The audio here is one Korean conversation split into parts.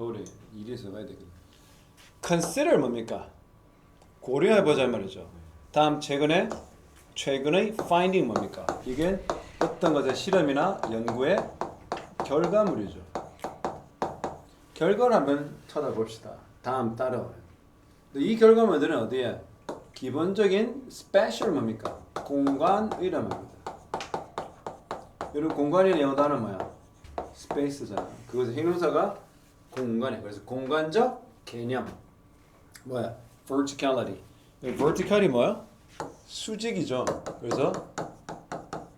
서울에 일해서 가야 되거든. consider 뭡니까? 고려해보자 말이죠. 다음 최근의 finding 뭡니까? 이게 어떤 것의 실험이나 연구의 결과물이죠. 결과를 한번 찾아봅시다. 다음 따라오는. 이 결과물들은 어디에? 기본적인 special 뭡니까? 공간이란 말입니다. 여러분 공간이라는 영어 단어 뭐야? space잖아. 그것의 형용사가 공간에. 그래서 공간적 개념. 뭐야? verticality. vertical이 뭐야? 수직이죠. 그래서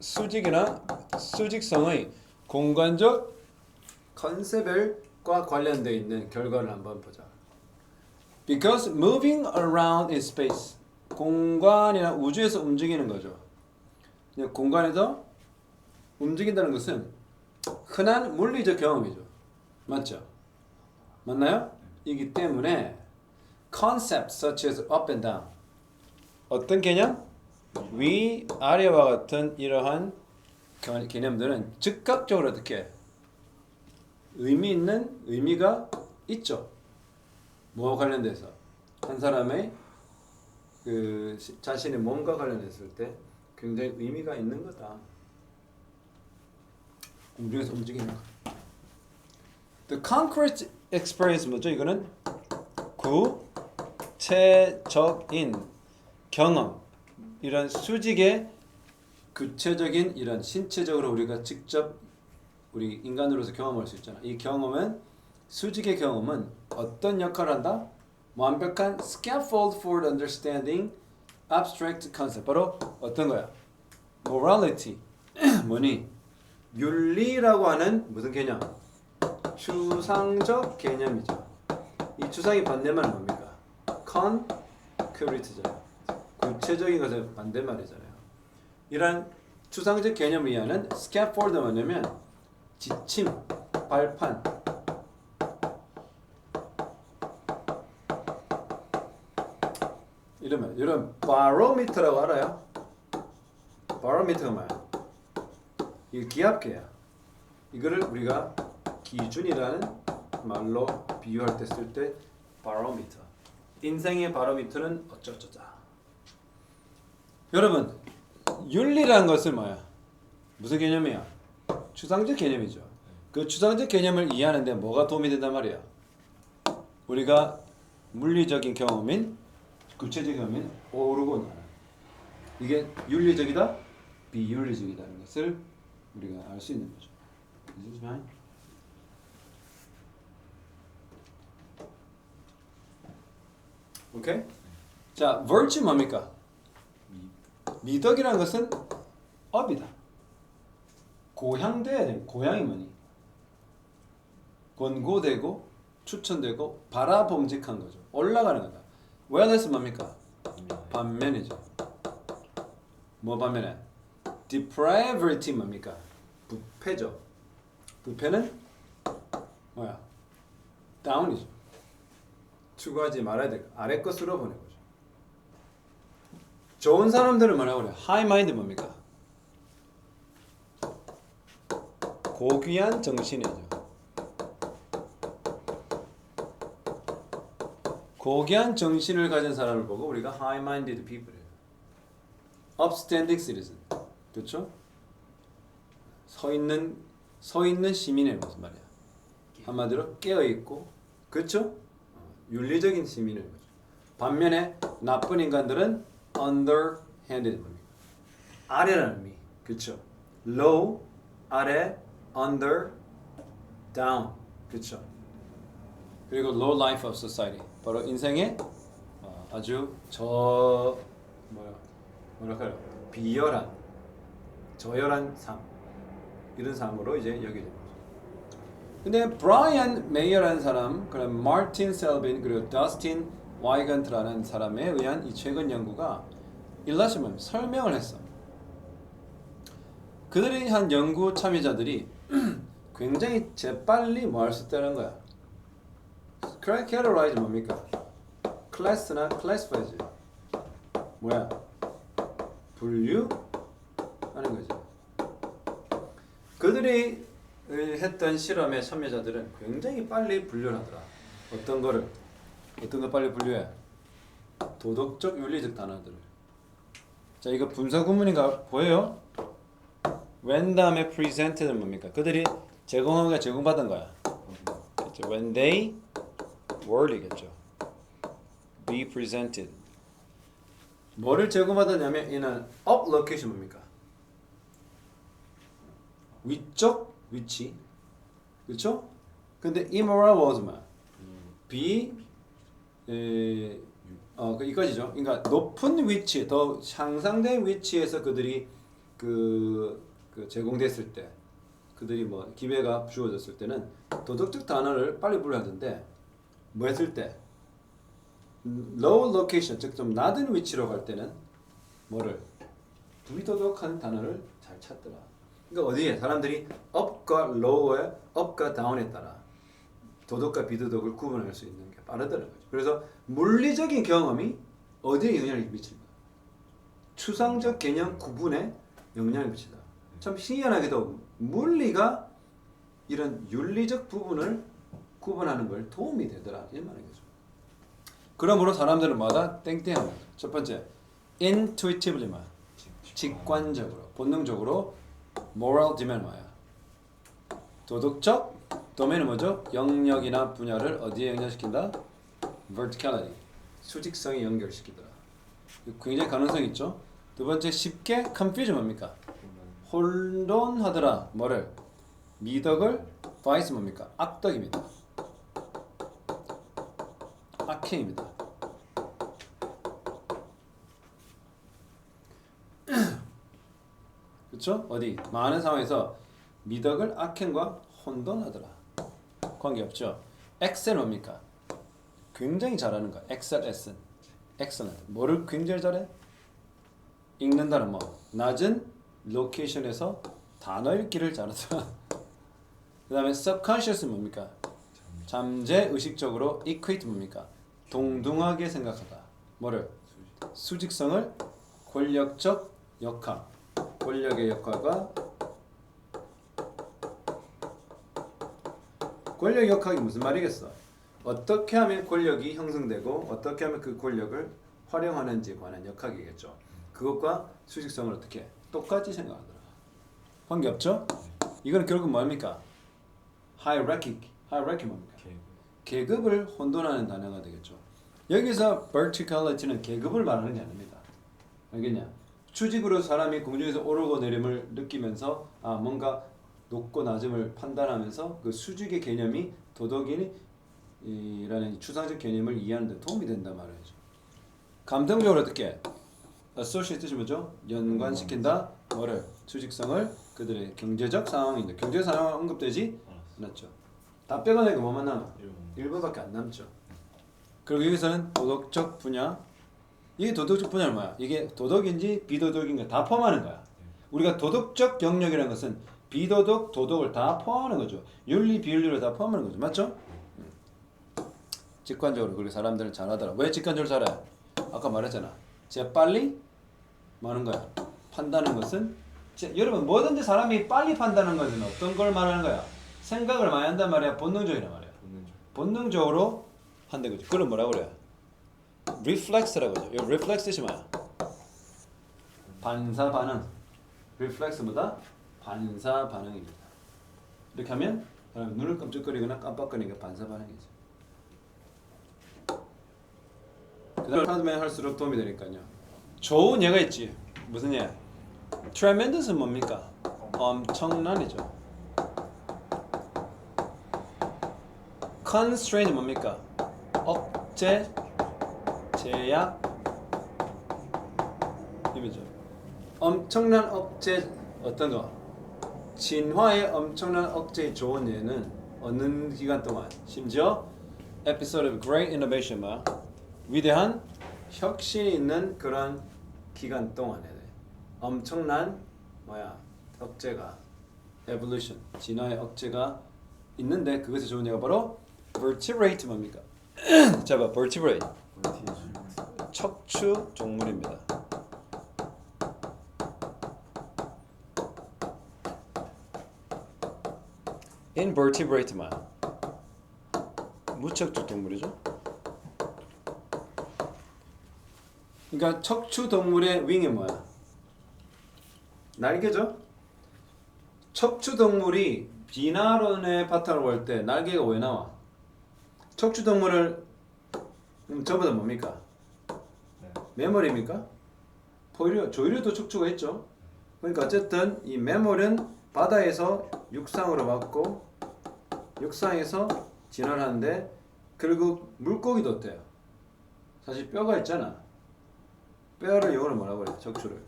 수직이나 수직성의 공간적 컨셉과 관련되어 있는 결과를 한번 보자. Because moving around in space, 공간이나 우주에서 움직이는 거죠. 공간에서 움직인다는 것은 흔한 물리적 경험이죠. 맞죠? 맞나요? 이기 때문에 concepts such as up and down, 어떤 개념? 위, 아래와 같은 이러한 개념들은 즉각적으로 어떻게 의미가 있죠. 뭐와 관련돼서 한 사람의 그 자신의 몸과 관련했을 때 굉장히 의미가 있는 거다. 우주에서 움직이는 거. The concrete experience 뭐죠? 이거는 구체적인 경험, 이런 수직의 구체적인 이런 신체적으로 우리가 직접 우리 인간으로서 경험할 수 있잖아. 이 경험은 수직의 경험은 어떤 역할을 한다? 완벽한 scaffold for understanding abstract concept. 바로 어떤 거야? morality. 뭐니? 윤리라고 하는 무슨 개념? 추상적 개념이죠. 이 추상의 반대말은 뭡니까? concrete잖아요. 구체적인 것의 반대말이잖아요. 이러한 추상적 개념을 이해하는 scaffold는 뭐냐면 지침, 발판. 이러면 이런 바로미터라고 알아요? 바로미터가 뭐야? 이거 기압계야. 이거를 우리가 기준이라는 말로 비유할 때 쓸 때 바로미터. 인생의 바로미터는 어쩌저쩌. 여러분, 윤리라는 것은 뭐야? 무슨 개념이야? 추상적 개념이죠. 그 추상적 개념을 이해하는데 뭐가 도움이 된단 말이야? 우리가 물리적인 경험인 구체적인 경험인 오르고 나는 이게 윤리적이다, 비윤리적이다는 것을 우리가 알 수 있는 거죠. 오케이? 자, virtue 뭡니까? 미덕이라는 것은 업이다. 고향돼야 돼. 고향이 뭐니? 권고되고 추천되고 바라봄직한 거죠. 올라가는 거다. wellness 뭡니까? 반면이죠. 뭐 반면에? depravity 뭡니까? 부패죠. 부패는 뭐야? 다운이죠. 추구하지 말아야 될 아래 것으로 보는 거죠. 좋은 사람들은 뭐라고 그래요? high mind 뭡니까? 고귀한 정신이죠. 고귀한 정신을 가진 사람을 보고 우리가 high-minded people이에요. upstanding citizen. 그렇죠? 서 있는 시민의 무슨 말이야? 한마디로 깨어 있고, 그렇죠? 윤리적인 시민의 거죠. 반면에 나쁜 인간들은 underhanded 뭡니까? 아래라는 의미. 그렇죠? low 아래, under, down. 그렇죠? 그리고 low life of society. 바로 인생의 아주 뭐랄까요? 비열한, 저열한 삶. 이런 삶으로 이제 여기게 됩니다. 근데 브라이언 메이어라는 사람, 그럼 마틴 셀빈 그리고 더스틴 와이건트라는 사람에 의한 이 최근 연구가 일러스트먼 설명을 했어. 그들이 한 연구 참여자들이 굉장히 재빨리 뭐 할 수 있다는 거야. categorize 뭡니까? 클래스나 classify지. 뭐야? 분류하는 거죠. 그들이 했던 실험의 참여자들은 굉장히 빨리 분류를 하더라. 어떤 걸 빨리 분류해? 도덕적 윤리적 단어들을. 자, 이거 분사 구문인가 보여요? when 다음에 present는 뭡니까? 그들이 제공하는 게 제공받은 거야. 그렇죠? when they were이겠죠. be presented. 뭐를 제공받았냐면 이는 up location 뭡니까? 위쪽 위치. 그렇죠? 근데 immoral was 뭐야? 이거지죠. 그러니까 높은 위치, 더 향상된 위치에서 그들이 그 제공됐을 때, 그들이 뭐 기회가 주어졌을 때는 도덕적 단어를 빨리 불러야 되는데 뭐 했을 때 low location, 즉 좀 낮은 위치로 갈 때는 뭐를 부도덕한 단어를 잘 찾더라. 그러니까 어디에 사람들이 up과 low에 up과 down에 따라 도덕과 비도덕을 구분할 수 있는 게 빠르다는 거죠. 그래서 물리적인 경험이 어디에 영향을 미친다? 추상적 개념 구분에 영향을 미친다. 참 희한하게도 물리가 이런 윤리적 부분을 구분하는 걸 도움이 되더라. 이 말이죠. 그러므로 사람들은 마다 땡땡한 거죠. 첫 번째, intuitively 말, 직관적으로, 본능적으로 moral demand 뭐야? 도덕적 도메인은 뭐죠? 영역이나 분야를 어디에 연결시킨다? verticality, 수직성에 연결시키더라. 굉장히 가능성이 있죠. 두 번째, 쉽게 confusion 뭡니까? 혼돈하더라. 뭐를? 미덕을 vice 뭡니까? 악덕입니다. 악행입니다. 그렇죠? 어디 많은 상황에서 미덕을 악행과 혼돈하더라. 관계없죠. excel 뭡니까? 굉장히 잘하는 거. excellent. 뭐를 굉장히 잘해? 읽는다는 뭐 낮은 로케이션에서 단어 읽기를 잘하더라. 그 다음에 subconscious 뭡니까? 잠재 의식적으로 equate 뭡니까? 동등하게 생각하다. 뭐를? 수직성을 권력적 역학. 권력의 역학과 권력 역학이 무슨 말이겠어? 어떻게 하면 권력이 형성되고 어떻게 하면 그 권력을 활용하는지에 관한 역학이겠죠. 그것과 수직성을 어떻게 똑같이 생각하더라. 관계없죠? 이건 결국 뭡니까? hierarchy 뭡니까? 계급을 혼돈하는 단어가 되겠죠. 여기서 verticality는 계급을 말하는 게 아닙니다. 알겠냐? 추직으로 사람이 공중에서 오르고 내림을 느끼면서 뭔가 높고 낮음을 판단하면서 그 수직의 개념이 도덕이라는 추상적 개념을 이해하는 데 도움이 된단 말이죠. 감정적으로 어떻게? associate 뜻이 뭐죠? 연관시킨다. 뭐를? 수직성을 그들의 경제적 상황인데 경제 상황 언급되지 않았죠. 다 빼가니까 뭐만 남아? 1번밖에 안 남죠. 그리고 여기서는 도덕적 분야. 이게 도덕적 분야는 뭐야? 이게 도덕인지 비도덕인가 다 포함하는 거야. 우리가 도덕적 영역이라는 것은 비도덕, 도덕을 다 포함하는 거죠. 윤리, 비윤리를 다 포함하는 거죠. 맞죠? 직관적으로 그렇게 사람들은 잘하더라. 왜 직관적으로 잘해? 아까 말했잖아. 제가 빨리 말하는 거야. 판단하는 것은 여러분 뭐든지 사람이 빨리 판단하는 것은 어떤 걸 말하는 거야? 생각을 많이 한단 말이야. 본능적이란 말이야. 본능적으로 한다 그죠. 그걸 뭐라고 그래? reflex라고 하죠. 이 reflex 뜻이 뭐야? 반사 반응. reflex보다 반사 반응입니다. 이렇게 하면 눈을 깜짝거리거나 깜빡거리니까 반사 반응이죠. 그다음 하면 할수록 도움이 되니까요. 좋은 예가 있지. 무슨 예? tremendous는 뭡니까? 엄청난이죠. constraint 뭡니까? 억제, 제약, 이미죠. 엄청난 억제 어떤 거? 진화의 엄청난 억제의 좋은 예는 어느 기간 동안, 심지어 episode of great innovation 뭐 위대한 혁신이 있는 그런 기간 동안에 엄청난 억제가 evolution 진화의 억제가 있는데 그것이 좋은 예가 바로 vertebrate 뭡니까? 자 봐, vertebrate 척추 종물입니다. invertebrate만 무척추 동물이죠. 그러니까 척추 동물의 윙이 뭐야? 날개죠. 척추 동물이 비나론의 바탕을 볼 때 날개가 왜 나와? 척추 동물을 저보다 뭡니까? 매몰입니까? 포유류, 조류도 척추가 있죠. 그러니까 어쨌든 이 매몰은 바다에서 육상으로 왔고 육상에서 진화하는데 결국 물고기도 어때요? 사실 뼈가 있잖아. 뼈를 영어로 뭐라고 그래? 척추를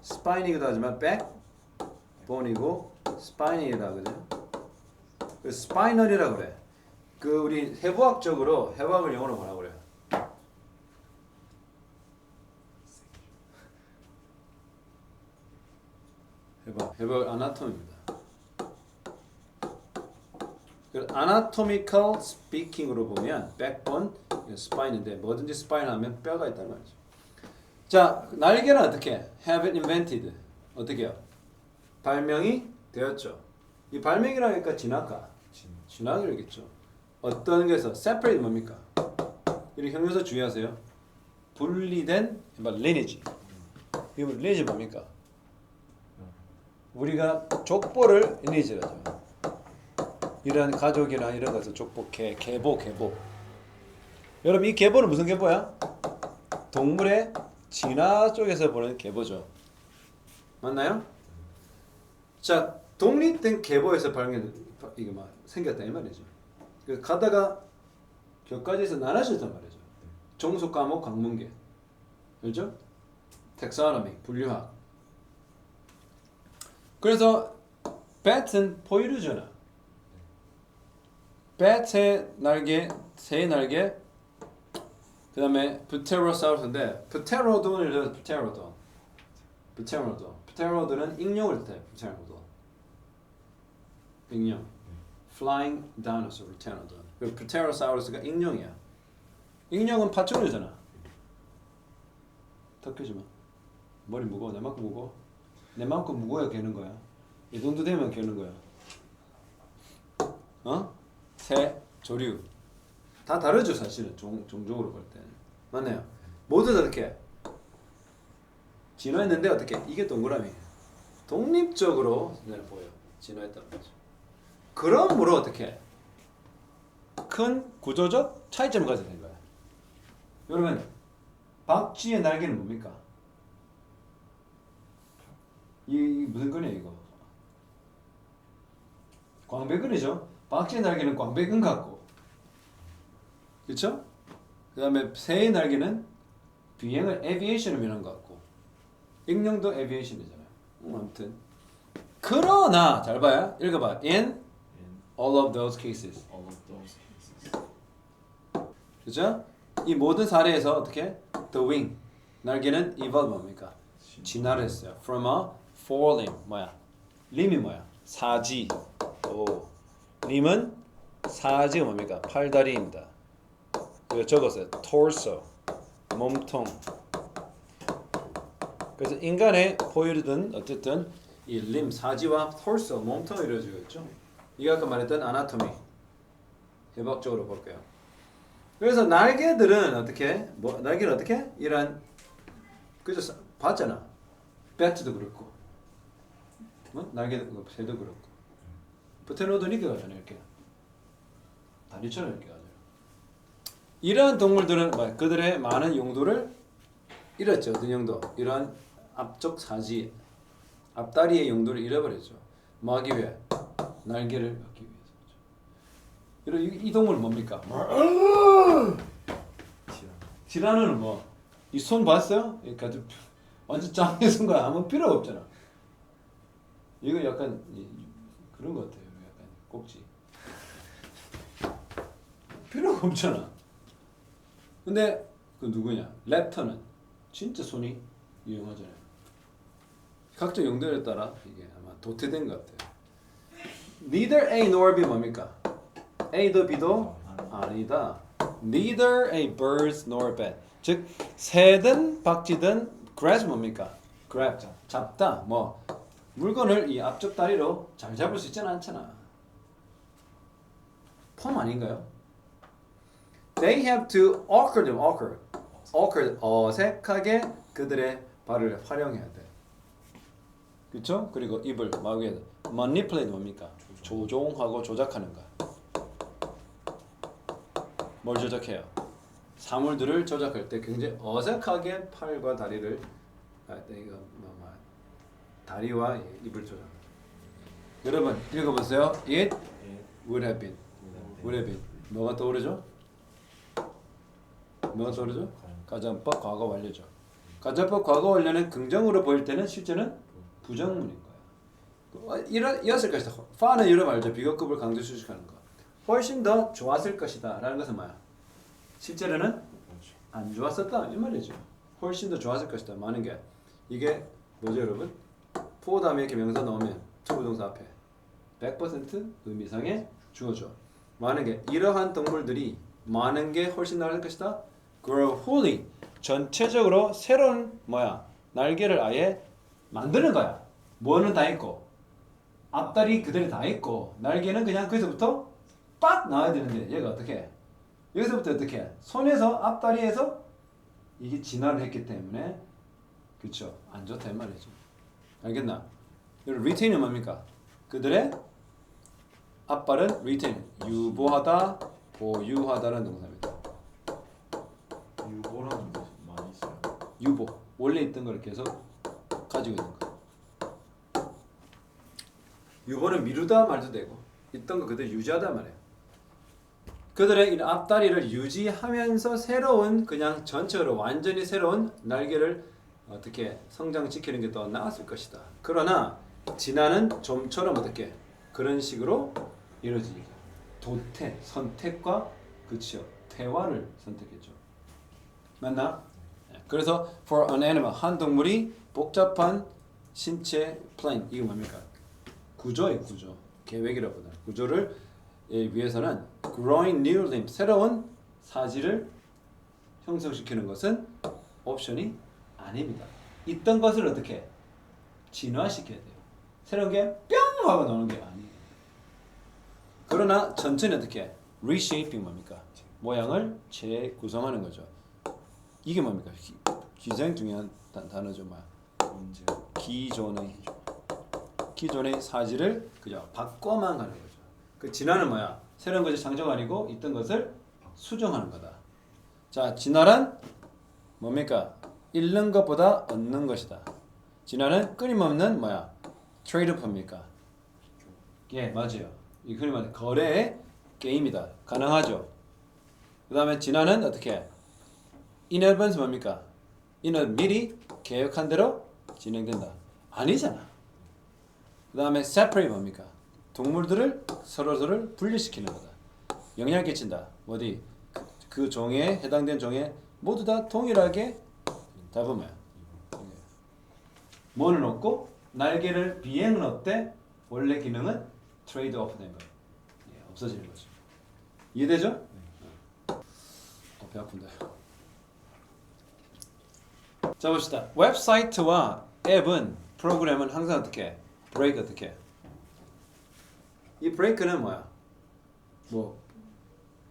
스파인이기도 하지만 백본이고 스파인이다 그죠? 그 스파이널이라 그래. 그 우리 해부학적으로 해부학을 영어로 뭐라고 그래요? 해부학 아나토미입니다. 그 anatomical speaking으로 보면 백본, 스파인인데 뭐든지 스파인 하면 뼈가 있다는 말이죠. 자, 날개는 어떻게? Have it invented. 어떻게 해요? 발명이 되었죠. 이 발명이라니까 진화가. 진화겠죠. 어떤 게서 separate 뭡니까? 이 형용사 주의하세요. 분리된 lineage. 이 lineage 뭡니까? 우리가 족보를 lineage라죠. 이런 가족이나 이런 것을 족보, 계보. 여러분 이 계보는 무슨 계보야? 동물의 진화 쪽에서 보는 계보죠. 맞나요? 자, 독립된 계보에서 이게 막 생겼다 이 말이죠. 그래서 가다가 격까지에서 나눠졌단 말이죠. 종속 과목 학문계, 그렇죠? 텍사노미, 분류학. 그래서 배트는 포유류잖아. 배트의 날개, 새의 날개, 그 다음에 프테로사우루스인데 프테로돈을 프테로돈은 익룡을 뜻해요. 프테로돈 익룡 Flying Dinosaur 프테로돈. 그리고 프테로사우루스가 익룡이야. 익룡은 파충류잖아. 턱하지 마. 머리 무거워. 내만큼 무거워. 내만큼 무거워야 개는 거야. 이 정도 되면 개는 거야. 어? 새, 조류 다 다르죠 사실은 종족으로 볼 때는. 맞나요? 모두 다 이렇게 진화했는데 어떻게? 이게 동그라미 독립적으로 보여. 진화했다는 거죠. 그러므로 어떻게? 큰 구조적 차이점을 가져야 되는 거야. 여러분 박쥐의 날개는 뭡니까? 이 무슨 끈이야 이거? 광배근이죠. 박쥐의 날개는 광배근 같고, 그렇죠? 그 다음에 새의 날개는 비행을 에비에이션을 면한 것 같고, 익룡도 에비에이션이잖아요. 아무튼 그러나 잘 봐요. 읽어봐. In all of those cases. 그렇죠? 이 모든 사례에서 어떻게? The wing 날개는 evolve 뭡니까? 진화를 했어요. From a forelimb 뭐야? 림이 뭐야? 사지. 오. 림은 사지가 뭡니까? 팔다리입니다. 이거 적었어요. torso 몸통. 그래서 인간의 포유류든 어쨌든 이 림 사지와 torso 몸통이 이루어지고 있죠. 이거 아까 말했던 아나토미 해부학적으로 볼게요. 그래서 날개들은 어떻게? 날개는 어떻게? 이런 그죠? 봤잖아. 배트도 그렇고, 날개도 새도 그렇고. 프테로돈 이렇게 가잖아요. 이렇게 다리처럼 이렇게 가잖아요. 이러한 동물들은 그들의 많은 용도를 잃었죠. 어떤 용도? 이러한 앞쪽 사지, 앞다리의 용도를 잃어버렸죠. 뭐 하기 위해? 날개를 얻기 위해서. 이 동물은 뭡니까? 티라노는 뭐? 이 손 봤어요? 그러니까 완전 짱의 손과 아무 필요가 없잖아. 이거 약간 그런 것 같아요. 약간 꼭지. 필요가 없잖아. 근데 그 누구냐? 랩터는 진짜 손이 유용하잖아요. 각종 용도에 따라 이게 아마 도태된 것 같아요. Neither A nor B 뭡니까? A도 B도 아니다. Neither a bird nor bat. 즉 새든 박쥐든 grab 뭡니까? grab 잡다. 뭐 물건을 이 앞쪽 다리로 잘 잡을 수 있지는 않잖아. 폼 아닌가요? They have to awkward, 어색하게 그들의 발을 활용해야 돼. 그렇죠? 그리고 입을 막 위에 manipulate 뭡니까? 조종하고 조작하는 거. 뭘 조작해요? 사물들을 조작할 때 굉장히 어색하게 팔과 다리를 이거 다리와 입을 조작. 여러분 읽어보세요. It would have been. 뭐가 떠오르죠? 뭐가 떠오르죠? 가정법 과거 완료죠. 가정법 과거 완료는 긍정으로 보일 때는 실제는 부정문인 거예요. 이었을 것이다. far는 이런 말이죠. 비교급을 강조 수식하는 거. 훨씬 더 좋았을 것이다 라는 것은 뭐야? 실제로는 안 좋았었다 이 말이죠. 훨씬 더 좋았을 것이다. 많은 게 이게 뭐죠 여러분? for 다음에 이렇게 명사 넣으면 to 부동사 앞에 100% 의미상의 주어죠. 많은 게 이러한 동물들이 많은 게 훨씬 나을 것이다. grow wholly 전체적으로 새로운 날개를 아예 만드는 거야. 뭐는 다 있고 앞다리 그대로 다 있고 날개는 그냥 거기서부터 빡 나와야 되는데 얘가 어떻게 해? 여기서부터 어떻게 해? 손에서 앞다리에서 이게 진화를 했기 때문에 그쵸 안 좋다 이 말이죠. 알겠나? 여기 retain은 뭡니까? 그들의 앞발은 retain 유보하다 보유하다라는 동사입니다. 유보라는 거 많이 있어요. 유보 원래 있던 걸 계속 가지고 있는 거. 유보는 미루다 말도 되고 있던 거 그대로 유지하다 말이에요. 그들의 이 앞다리를 유지하면서 새로운 그냥 전체로 완전히 새로운 날개를 어떻게 성장시키는 게 더 나았을 것이다. 그러나 진화는 좀처럼 어떻게 그런 식으로 이루어지니까 도태 선택과 그치요 퇴화를 선택했죠. 맞나? 그래서 for an animal 한 동물이 복잡한 신체 플랜 이게 뭡니까? 구조의 구조 계획이라보다 구조를 위해서는 growing new limbs 새로운 사지를 형성시키는 것은 옵션이 아닙니다. 있던 것을 어떻게 진화시켜야 돼요. 새로운 게 뿅 하고 나오는 게 아니에요. 그러나 천천히 어떻게 reshaping 뭡니까? 모양을 재구성하는 거죠. 이게 뭡니까? 굉장히 중요한 단어죠. 문제. 기존의 사지를 그저 바꿔만 가는 거죠. 그 진화는 뭐야? 새로운 것이 창조가 아니고 있던 것을 수정하는 거다. 자, 진화란 뭡니까? 잃는 것보다 얻는 것이다. 진화는 끊임없는 트레이드오프입니까? 예, 맞아요. 이 흔히 말하는 거래의 게임이다. 가능하죠. 그 다음에 진화는 어떻게? In advance 뭡니까? 미리 계획한 대로 진행된다. 아니잖아. 그 다음에 separate 뭡니까? 동물들을 서로서로 분리시키는 거다. 영향을 끼친다. 어디? 그 종에 해당된 종에 모두 다 동일하게 답은 뭐야? 뭐는 없고 날개를 비행은 어때? 원래 기능은 트레이드 오프 된 거. 없어지는 거죠. 이해되죠? 배 아픈다. 자 봅시다. 웹사이트와 앱은 프로그램은 항상 어떻게? 브레이크 어떻게 해? 이 브레이크는 뭐야?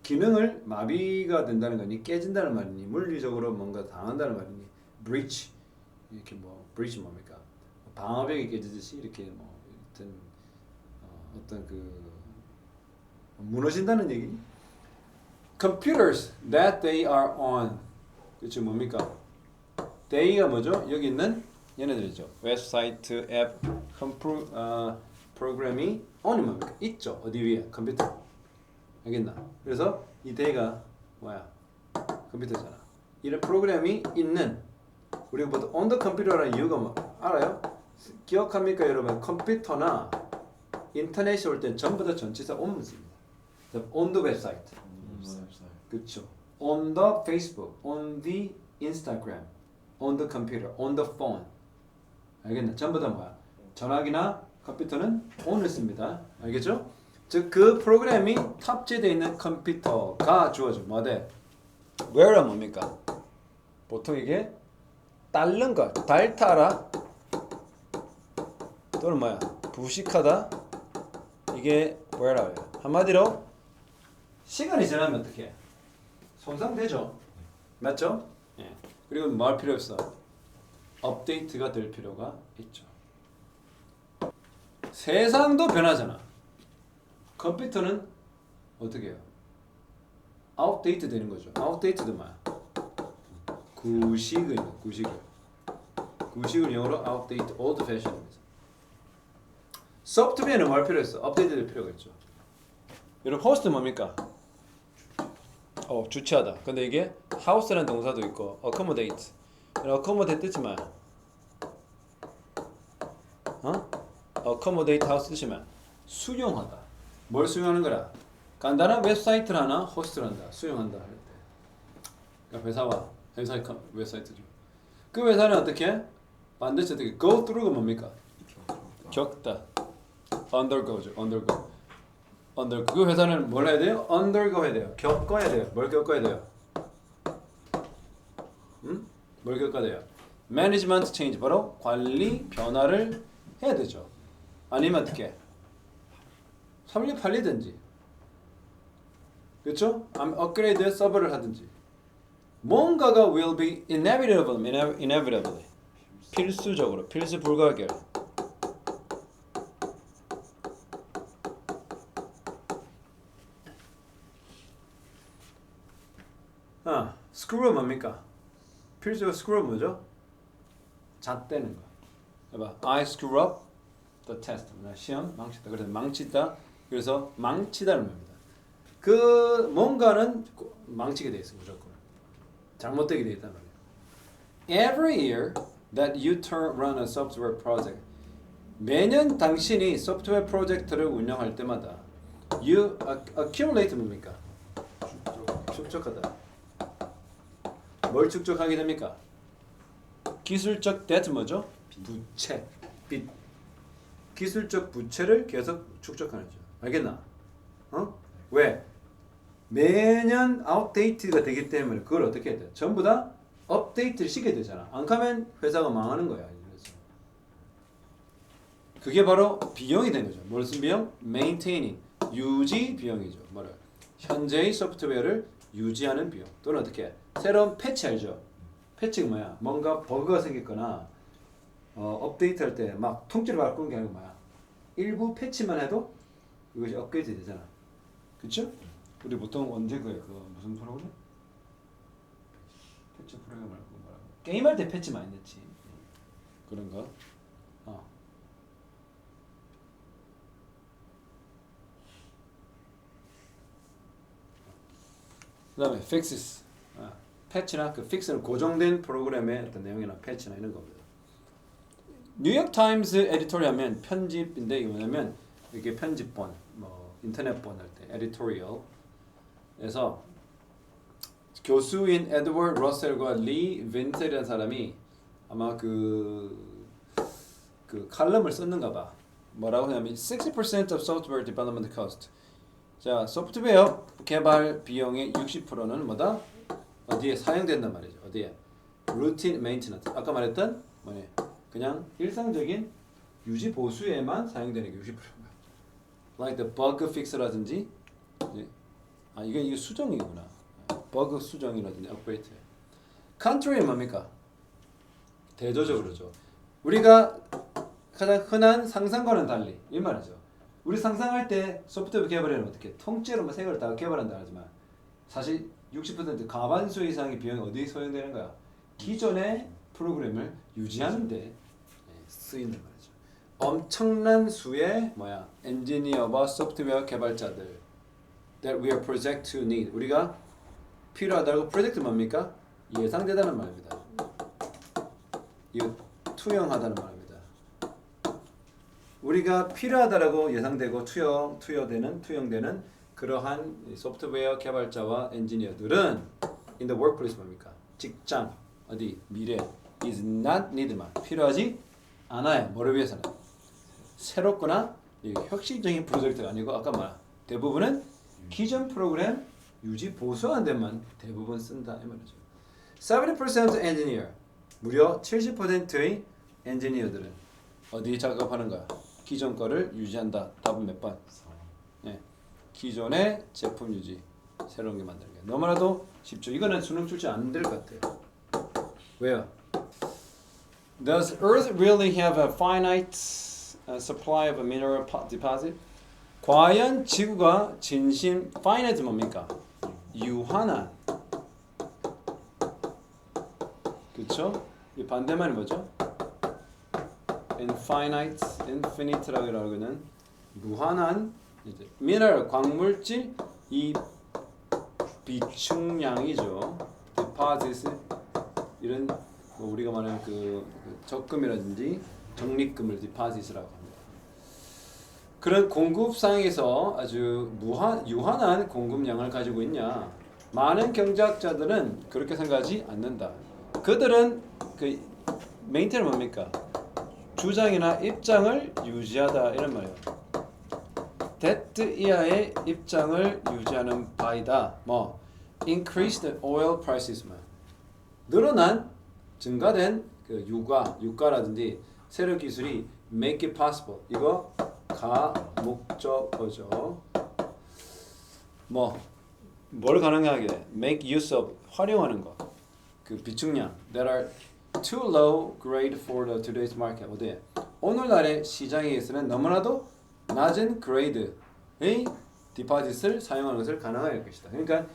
기능을 마비가 된다는 거니 깨진다는 말이니 물리적으로 뭔가 당한다는 말이니 breach 이렇게 breach 뭡니까? 방화벽이 깨지듯이 이렇게 어떤 무너진다는 얘기니? Computers that they are on 그치 뭡니까? they가 뭐죠? 여기 있는 얘네들이죠. 웹사이트, 앱, 프로그램이 on이 뭡니까? 있죠. 어디 위에? 컴퓨터. 알겠나? 그래서 이 they가 뭐야? 컴퓨터잖아. 이런 프로그램이 있는 우리가 보통 on the computer라는 이유가 뭐 알아요? 기억합니까 여러분? 컴퓨터나 인터넷이 올 때 전부 다 전치사 on만 씁니다. on the website. 그렇죠. on the Facebook, on the Instagram, on the computer, on the phone. 알겠나? 전부 다 뭐야? 전화기나 컴퓨터는 on을 씁니다. 알겠죠? 즉 그 프로그램이 탑재되어 있는 컴퓨터가 주어져. 뭐돼? where은 뭡니까? 보통 이게 따른 것, 달타라 또는 뭐야? 부식하다 이게 where라고요. 한마디로 시간이 지나면 어떻게 해? 손상되죠. 맞죠? 예. 그리고 뭐 할 필요 없어? 업데이트가 될 필요가 있죠. 세상도 변하잖아. 컴퓨터는 어떻게 해요? 아웃데이트 되는 거죠. 아웃데이트도 뭐야? 구식을 영어로 outdate, old fashion입니다. 소프트웨어는 뭐 할 필요 있어? 업데이트 될 필요가 있죠. 여러분 호스트 뭡니까? 주체하다. 근데 이게 house라는 동사도 있고 accommodate. accommodate 뜻이 뭐야? accommodate house 뜻이 뭐야? 수용하다. 뭘 수용하는 거라? 간단한 웹사이트를 하나 호스트를 한다. 수용한다 할 때. 그러니까 회사와 회사의 웹사이트죠. 그 회사는 어떻게? 반드시 어떻게? go through가 뭡니까? 겪다. undergo죠. undergo. 그 회사는 뭘 해야 돼요? undergo 해야 돼요. 겪어야 돼요. 뭘 겪어야 돼요? 뭘 겪어야 돼요? management change 바로 관리 변화를 해야 되죠. 아니면 어떻게? 팔리든지. 그렇죠? 업그레이드 서버를 하든지. 뭔가가 will be inevitably 필수적으로 필수 불가결. screw 뭡니까? 필수 screw 뭐죠? 잣대는 거. 봐봐. I screw up the test. 시험 망치다. 그래서 망치다. 그래서 망치다는 말입니다. 그 뭔가는 망치게 돼 있어 무조건. 잘못되게 돼 있단 말이에요. Every year that you run a software project. 매년 당신이 소프트웨어 프로젝트를 운영할 때마다 you accumulate 뭡니까? 축적하다. 뭘 축적하게 됩니까? 기술적 debt 뭐죠? 부채, 빚. 기술적 부채를 계속 축적하는 거죠. 알겠나? 왜? 매년 아웃데이트가 되기 때문에 그걸 어떻게 해야 돼? 전부 다 업데이트를 시켜야 되잖아. 안 가면 회사가 망하는 거야. 그래서 그게 바로 비용이 된 거죠. 뭘 쓴 비용? maintaining, 유지 비용이죠. 뭐를? 현재의 소프트웨어를 유지하는 비용. 또는 어떻게 해? 새로운 패치 알죠? 패치가 뭐야? 뭔가 버그가 생겼거나 업데이트할 때 막 통째로 바꾸는 게 아니고 뭐야? 일부 패치만 해도 이것이 업그레이드 되잖아. 그쵸? 우리 보통 언제 그래? 그 무슨 프로그램? 패치 프로그램 말고 뭐라고? 게임할 때 패치 많이 냈지. 그런 거. 그다음에 fixes. 패치나 그 픽스는 고정된 프로그램의 어떤 내용이나 패치나 이런 겁니다. 뉴욕 타임스 에디토리얼하면 편집인데 이게 뭐냐면 이게 편집본, 뭐 인터넷본 할 때 에디토리얼에서 교수인 에드워드 러셀과 리 빈텔이라는 사람이 아마 그 칼럼을 썼는가 봐. 뭐라고 하냐면 60% of software development cost. 자, 소프트웨어 개발 비용의 60%는 뭐다? 어디에 사용된단 말이죠. 어디에? routine maintenance. 아까 말했던 뭐냐? 그냥 일상적인 유지 보수에만 사용되는 게 60%인가. like the bug fix라든지 이게 수정이구나. 버그 수정이라든지 업그레이드. 컨트롤이 뭡니까? 대조적으로죠. 우리가 가장 흔한 상상과는 달리 이 말이죠. 우리 상상할 때 소프트웨어 개발에는 어떻게 통째로 뭐 색을 다 개발한다 하지만 사실 60% 과반수 이상의 비용이 어디에 소용되는 거야? 기존의 프로그램을 유지하는 데 쓰이는 말이죠. 엄청난 수의 엔지니어와 소프트웨어 개발자들 that we are project to need. 우리가 필요하다고 프로젝트 뭡니까? 예상되다는 말입니다. 이거 투영하다는 말입니다. 우리가 필요하다라고 예상되고 투영되는 그러한 소프트웨어 개발자와 엔지니어들은 in the workplace 뭡니까? 직장 어디 미래 is not need만 필요하지 않아요. 뭐를 위해서는 새롭거나 혁신적인 프로젝트가 아니고 아까 말 대부분은 기존 프로그램 유지 보수하는 데만 대부분 쓴다 이 말이죠. 70% engineer 무려 70%의 엔지니어들은 어디에 작업하는 거야? 기존 거를 유지한다. 답은 몇 번? 네. 기존의 제품 유지. 새로운 게 만드는 게 너무나도 쉽죠. 이거는 수능 출제 안 될 것 같아요. 왜요? Does Earth really have a finite supply of a mineral deposit? 과연 지구가 진심 finite 뭡니까? 유한한. 그렇죠? 이 반대말이 뭐죠? infinite, infinite라고 하는 무한한 이제 미네랄 광물질 이 비축량이죠. deposit 이런 뭐 우리가 말하는 그 적금이라든지 적립금을 deposit이라고 합니다. 그런 공급상에서 아주 유한한 공급량을 가지고 있냐? 많은 경제학자들은 그렇게 생각하지 않는다. 그들은 그 메인테는 뭡니까? 주장이나 입장을 유지하다 이런 말이에요. that 이하의 입장을 유지하는 바이다. 뭐 increased oil prices 늘어난 증가된 그 유가라든지 새로운 기술이 make it possible. 이거 가목적어죠. 뭘 가능하게 make use of 활용하는 거. 그 비축량 that are too low grade for the today's market. 어디? 오늘날의 시장에서는 너무나도 낮은 그레이드의 디파짓을 사용하는 것을 가능할 것이다. 그러니까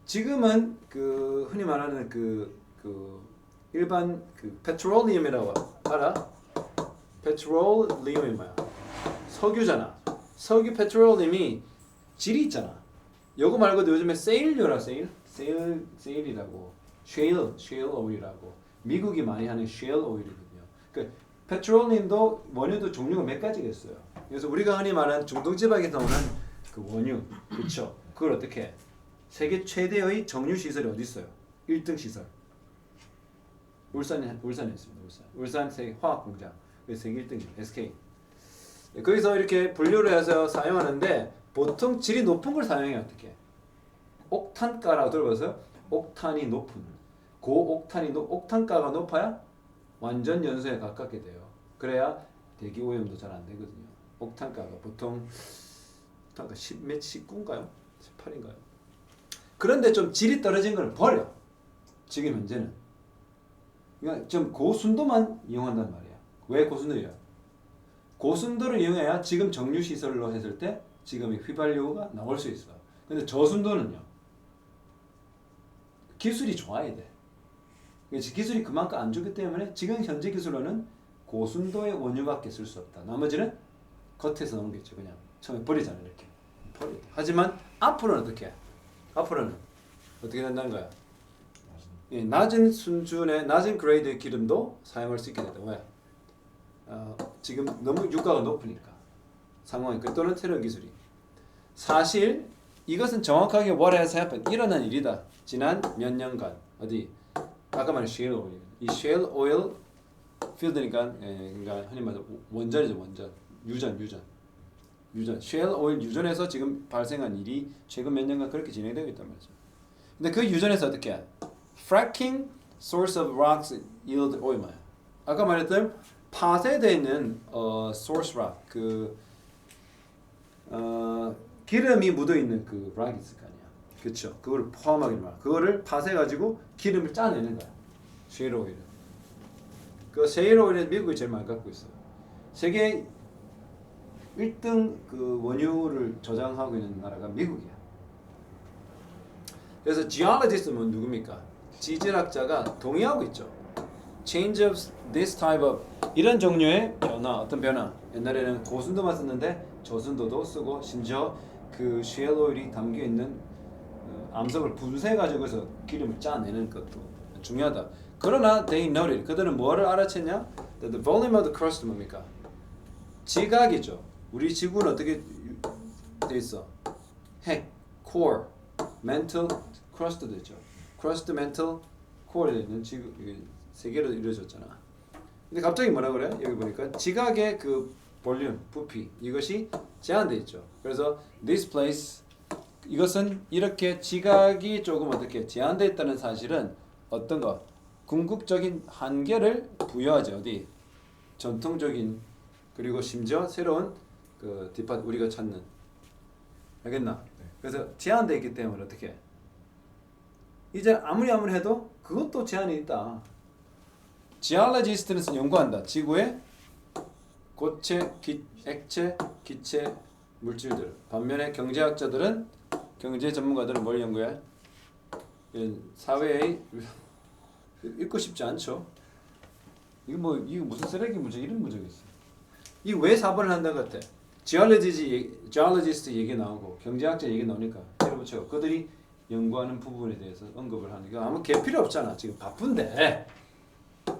지금은 그 흔히 말하는 그 일반 그 페트롤리움이라고 알아? 페트롤리움이 뭐야? 석유잖아. 석유 페트롤리움이 질이 있잖아. 요거 말고도 요즘에 세일류라 세일이라고 쉐일 오일이라고 미국이 많이 하는 쉐일 오일이거든요. 그 페트롤리움도 원유도 종류가 몇 가지가 있어요. 그래서 우리가 흔히 말하는 중동 지방에서 오는 그 원유, 그렇죠? 그걸 어떻게 해? 세계 최대의 정유 시설이 어디 있어요? 1등 시설. 울산에 있습니다. 울산 세계 화학 공장. 세계 1등이에요. SK. 거기서 이렇게 분류를 해서 사용하는데 보통 질이 높은 걸 사용해요. 어떻게? 옥탄가라고 들어봐서 옥탄이 높은 옥탄가가 높아야 완전 연소에 가깝게 돼요. 그래야 대기 오염도 잘 안 되거든요. 옥탄가가 보통 옥탄가 19인가요? 18인가요? 그런데 좀 질이 떨어진 걸 버려. 지금 현재는. 그러니까 좀 고순도만 이용한단 말이야. 왜 고순도야? 고순도를 이용해야 지금 정유 시설로 했을 때 지금의 휘발유가 나올 수 있어. 근데 저순도는요. 기술이 좋아야 돼. 기술이 그만큼 안 좋기 때문에 지금 현재 기술로는 고순도의 원유밖에 쓸 수 없다. 나머지는 겉에서 넘기죠. 그냥 처음에 버리잖아요. 이렇게 버려. 하지만 앞으로는 어떻게 해? 앞으로는 어떻게 된다는 거야? 낮은 수준의 낮은 그레이드의 기름도 사용할 수 있게 된다. 왜? 지금 너무 유가가 높으니까 상황이 또는 테러 기술이 사실 이것은 정확하게 what has happened 일어난 일이다. 지난 몇 년간 어디 아까 말한 쉐일 오일 이 쉐일 오일 필드니까 그러니까 흔히 말해서 원전이죠. 원전 유전 쉐일 오일 유전에서 지금 발생한 일이 최근 몇 년간 그렇게 진행되고 있단 말이죠. 근데 그 유전에서 어떻게 해? fracking source of rocks yield oil 아까 말했던 파쇄되어 있는 source rock 기름이 묻어 있는 그 락이 있을 거 아니야. 그렇죠. 그걸 포함하게 말. 그거를 파쇄 가지고 기름을 짜내는 거야. 쉐일 오일. 그 쉐일 오일은 미국이 제일 많이 갖고 있어요. 세계 1등 그 원유를 저장하고 있는 나라가 미국이야. 그래서 geologist는 누굽니까? 지질학자가 동의하고 있죠. Change of this type of 이런 종류의 변화, 어떤 변화. 옛날에는 고순도만 썼는데 저순도도 쓰고 심지어 그 쉐일 오일이 담겨 있는 암석을 분쇄해 가지고서 기름을 짜내는 것도 중요하다. 그러나 they noted 그들은 뭐를 알아챘냐? The volume of the crust 뭡니까? 지각이죠. 우리 지구는 어떻게 돼 있어? 핵, core, mantle, crust 되죠. crust, mantle, core 있는 지구 세 개로 이루어졌잖아. 근데 갑자기 뭐라 그래? 여기 보니까 지각의 그 볼륨, 부피 이것이 제한돼 있죠. 그래서 this place 이것은 이렇게 지각이 조금 어떻게 제한돼 있다는 사실은 어떤 거? 궁극적인 한계를 부여하죠. 어디? 전통적인 그리고 심지어 새로운 그 디파 우리가 찾는 알겠나? 네. 그래서 제한돼 있기 때문에 어떻게? 이제 아무리 해도 그것도 제한이 있다. 지올로지스트는 연구한다. 지구의 고체, 액체, 기체 물질들. 반면에 경제학자들은 경제 전문가들은 뭘 연구해? 사회의 읽고 싶지 않죠. 이거 무슨 쓰레기 문제 이런 문제가 있어. 이 왜 4번을 한다 같아? 지올로지스트 얘기 나오고 경제학자 얘기 나오니까 여러분 그들이 연구하는 부분에 대해서 언급을 하니까 아무 개 필요 없잖아. 지금 바쁜데